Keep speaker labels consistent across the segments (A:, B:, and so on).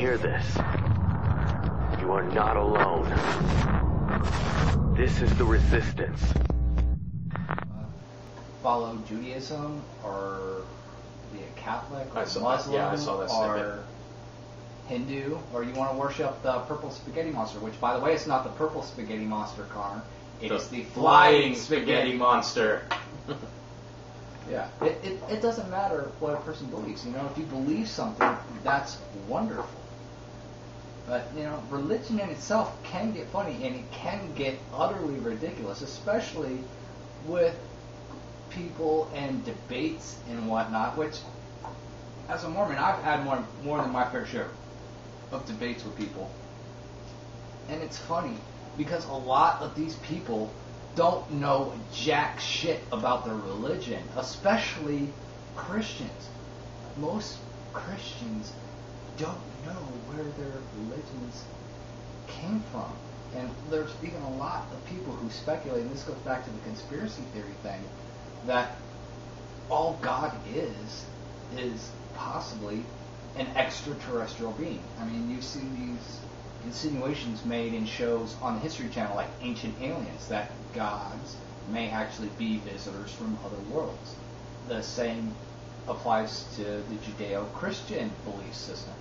A: hear this? You are not alone. This is the resistance.
B: Follow Judaism, or be a Catholic, or Muslim,
A: I saw that
B: or Hindu, or you want to worship the purple spaghetti monster, which, by the way, it's not the purple spaghetti monster, Connor. It is the flying spaghetti monster. Yeah, it doesn't matter what a person believes. You know, if you believe something, that's wonderful. But, you know, religion in itself can get funny, and it can get utterly ridiculous, especially with people and debates and whatnot, which, as a Mormon, I've had more than my fair share of debates with people. And it's funny, because a lot of these people don't know jack shit about their religion, especially Christians. Most Christians don't know where their religions came from. And there's even a lot of people who speculate, and this goes back to the conspiracy theory thing, that all God is possibly an extraterrestrial being. I mean, you see these insinuations made in shows on the History Channel like Ancient Aliens, that gods may actually be visitors from other worlds. The same applies to the Judeo-Christian belief system.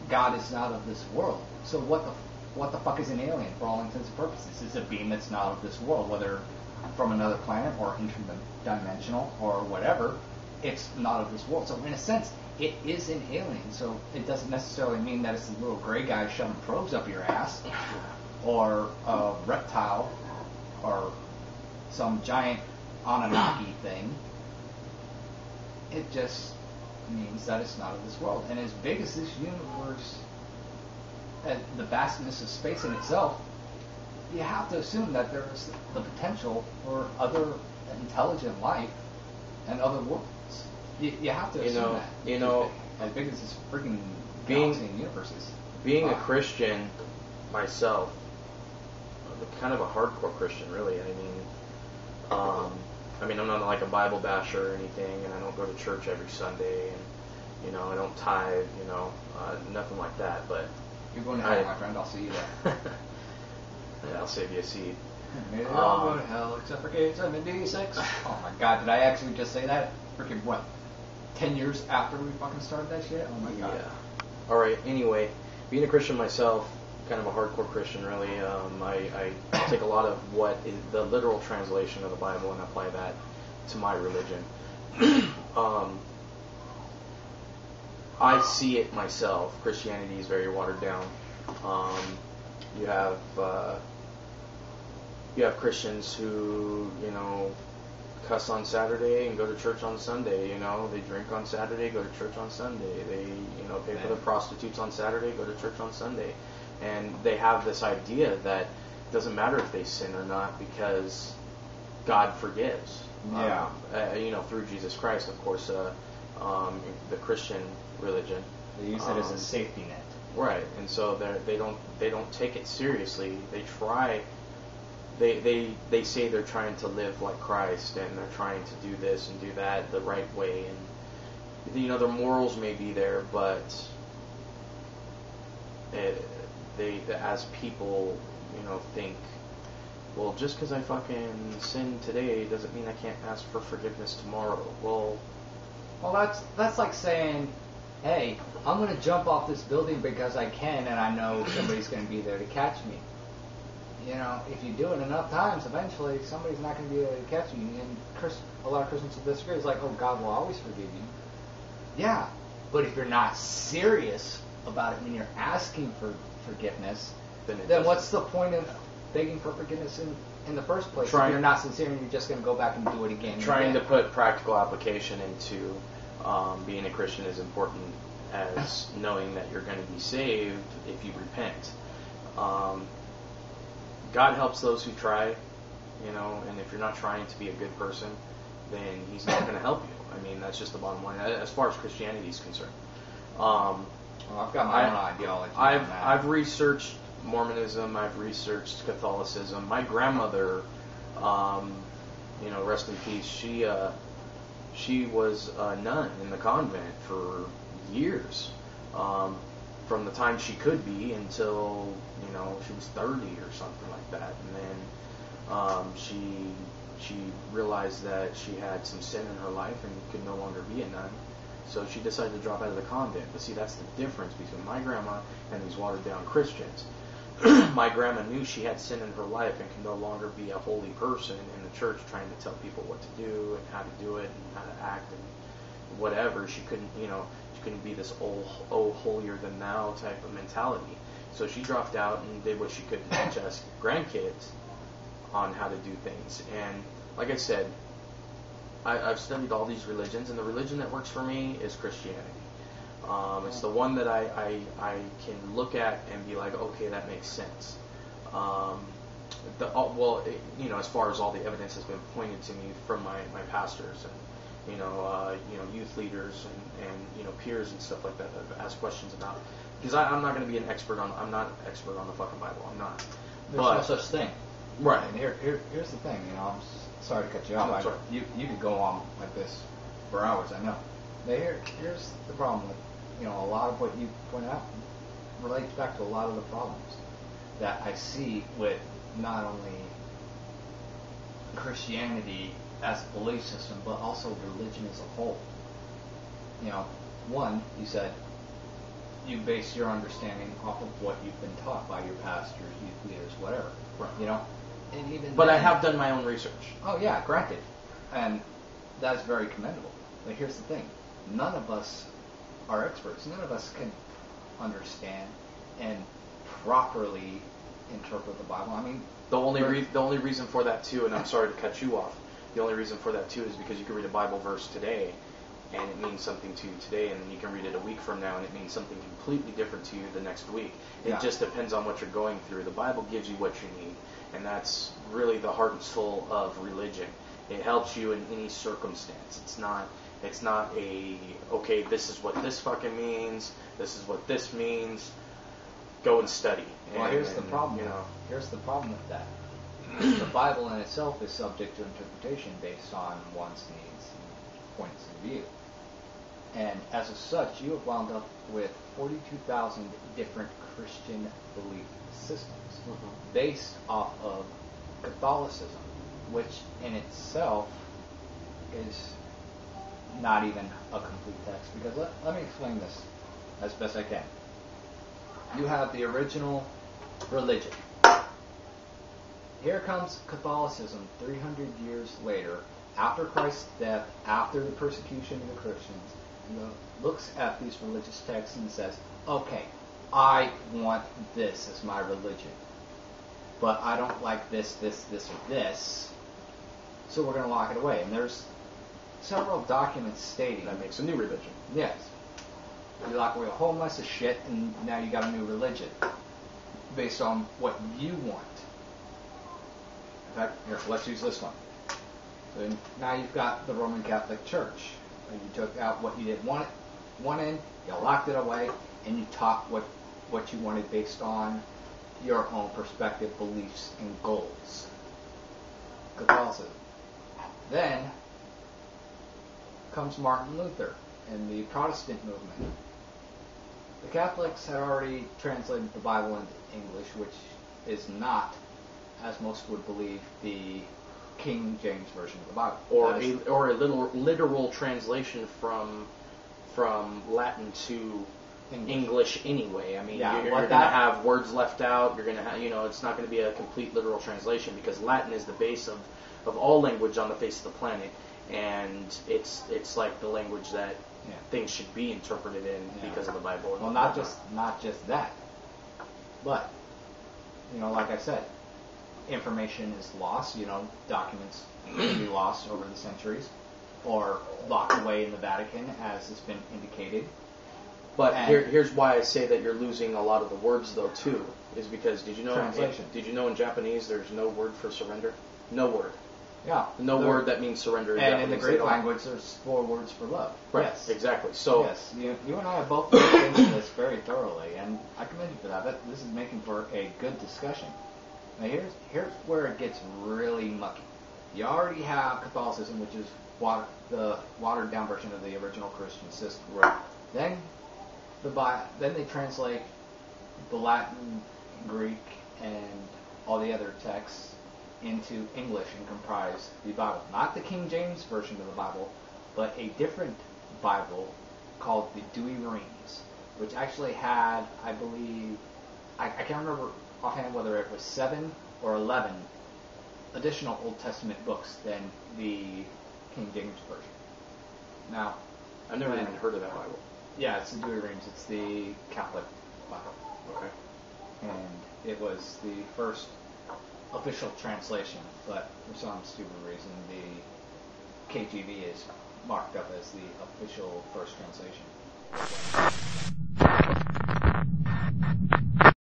B: God is not of this world. So what the fuck is an alien for all intents and purposes? It's a being that's not of this world, whether from another planet or interdimensional or whatever. It's not of this world. So in a sense, it is an alien. So it doesn't necessarily mean that it's a little gray guy shoving probes up your ass, or a reptile, or some giant Anunnaki thing. It just means that it's not of this world. And as big as this universe, the vastness of space in itself, you have to assume that there's the potential for other intelligent life and other worlds. You have to assume that.
A: You know,
B: as big as this freaking galaxy and universe is.
A: Being a Christian myself, kind of a hardcore Christian, really. I mean, I'm not like a Bible basher or anything, and I don't go to church every Sunday, and you know, I don't tithe, you know, nothing like that. But
B: you're going to hell, my friend. I'll see you there.
A: Yeah, I'll save you a seat.
B: Maybe I'll go to hell, except for Gate 76. Oh my God, did I actually just say that? Freaking what? 10 years after we fucking started that shit? Oh my God.
A: Yeah. Alright, anyway, being a Christian myself, kind of a hardcore Christian really, I take a lot of what is the literal translation of the Bible and apply that to my religion. I see it myself. Christianity is very watered down. You have Christians who, you know, cuss on Saturday and go to church on Sunday. You know, they drink on Saturday, go to church on Sunday. They, you know, pay for the prostitutes on Saturday, go to church on Sunday. And they have this idea that it doesn't matter if they sin or not because God forgives.
B: Yeah.
A: You know, through Jesus Christ, of course, the Christian religion.
B: They use it as a safety net.
A: Right, and so they don't take it seriously. They try. They say they're trying to live like Christ, and they're trying to do this and do that the right way, and you know their morals may be there, but they as people, you know, think, well, just because I fucking sinned today doesn't mean I can't ask for forgiveness tomorrow. Well,
B: that's like saying, hey, I'm going to jump off this building because I can, and I know somebody's going to be there to catch me. You know, if you do it enough times, eventually somebody's not going to be able to catch you. And a lot of Christians will disagree. It's like, oh, God will always forgive you. Yeah, but if you're not serious about it when you're asking for forgiveness, then what's the point of begging for forgiveness in the first place? If you're not sincere and you're just going to go back and do it again.
A: Trying to put practical application into being a Christian is important as knowing that you're going to be saved if you repent. God helps those who try, you know, and if you're not trying to be a good person, then He's not going to help you. I mean, that's just the bottom line, as far as Christianity is concerned.
B: Well, I've got my own ideology.
A: I've researched Mormonism. I've researched Catholicism. My grandmother, you know, rest in peace. She was a nun in the convent for years. from the time she could be until, you know, she was 30 or something like that. And then she realized that she had some sin in her life and could no longer be a nun. So she decided to drop out of the convent. But see, that's the difference between my grandma and these watered-down Christians. My grandma knew she had sin in her life and could no longer be a holy person in the church trying to tell people what to do and how to do it and how to act and whatever. She couldn't, you know, she couldn't be this holier than thou type of mentality. So she dropped out and did what she could to teach us grandkids on how to do things. And like I said, I've studied all these religions, and the religion that works for me is Christianity. It's the one that I can look at and be like, okay, that makes sense. You know, as far as all the evidence has been pointed to me from my pastors and youth leaders and you know, peers and stuff like that I've asked questions about. Because I'm not going to be an expert on. I'm not an expert on the fucking Bible. I'm not.
B: There's no such thing.
A: Right.
B: And here's the thing. You know, I'm sorry to cut you off. You could go on like this for hours. I know. But here's the problem with, you know, a lot of what you point out relates back to a lot of the problems that I see with not only Christianity as a belief system, but also religion as a whole. You know, one, you said you base your understanding off of what you've been taught by your pastors, youth leaders, whatever.
A: Right.
B: You know, and even
A: but
B: then,
A: I have done my own research.
B: Oh yeah, granted, and that's very commendable. But here's the thing: none of us are experts. None of us can understand and properly interpret the Bible. I mean,
A: the only reason for that too, and I'm sorry to cut you off. The only reason for that too is because you can read a Bible verse today, and it means something to you today, and then you can read it a week from now, and it means something completely different to you the next week. It just depends on what you're going through. The Bible gives you what you need, and that's really the heart and soul of religion. It helps you in any circumstance. It's not a, okay, this is what this fucking means, this is what this means, go and study.
B: Well, here's the problem. You know, here's the problem with that. The Bible in itself is subject to interpretation based on one's needs and points of view. And as such, you have wound up with 42,000 different Christian belief systems based off of Catholicism, which in itself is not even a complete text. Because let me explain this as best I can. You have the original religion. Here comes Catholicism 300 years later, after Christ's death, after the persecution of the Christians, and looks at these religious texts and says, okay, I want this as my religion, but I don't like this, this, this, or this, so we're going to lock it away. And there's several documents stating
A: that makes a new religion.
B: Yes. You lock away a whole mess of shit, and now you got a new religion based on what you want. In fact, here, let's use this one. So now you've got the Roman Catholic Church. And you took out what you didn't want in, you locked it away, and you taught what you wanted based on your own perspective, beliefs, and goals. Catholicism. Then comes Martin Luther and the Protestant movement. The Catholics had already translated the Bible into English, which is not, as most would believe, the King James version of the Bible.
A: Or a literal translation from Latin to English anyway. I mean, you're going to have words left out. You're going to have, it's not going to be a complete literal translation, because Latin is the base of all language on the face of the planet, and it's like the language that things should be interpreted in because of the Bible.
B: Well, not just that, but like I said, information is lost. Documents can be lost over the centuries, or locked away in the Vatican, as has been indicated.
A: But here's why I say that you're losing a lot of the words, though, too, is because did you know in Japanese there's no word for surrender? No word.
B: Yeah.
A: No word that means surrender in Japanese.
B: And in the Greek language, there's 4 words for love.
A: Right.
B: Yes.
A: Exactly. So
B: yes, you and I have both looked into this very thoroughly, and I commend you for that. This is making for a good discussion. Now here's where it gets really mucky. You already have Catholicism, which is the watered down version of the original Christian system.
A: Right.
B: Then then they translate the Latin, Greek, and all the other texts into English and comprise the Bible. Not the King James version of the Bible, but a different Bible called the Douay Rheims, which actually had, I believe, I can't remember offhand whether it was 7 or 11 additional Old Testament books than the King James version. Now,
A: I've never even heard of that Bible.
B: yeah, it's the Douay Rheims. It's the Catholic Bible.
A: Okay.
B: And it was the first official translation, but for some stupid reason, the KJV is marked up as the official first translation.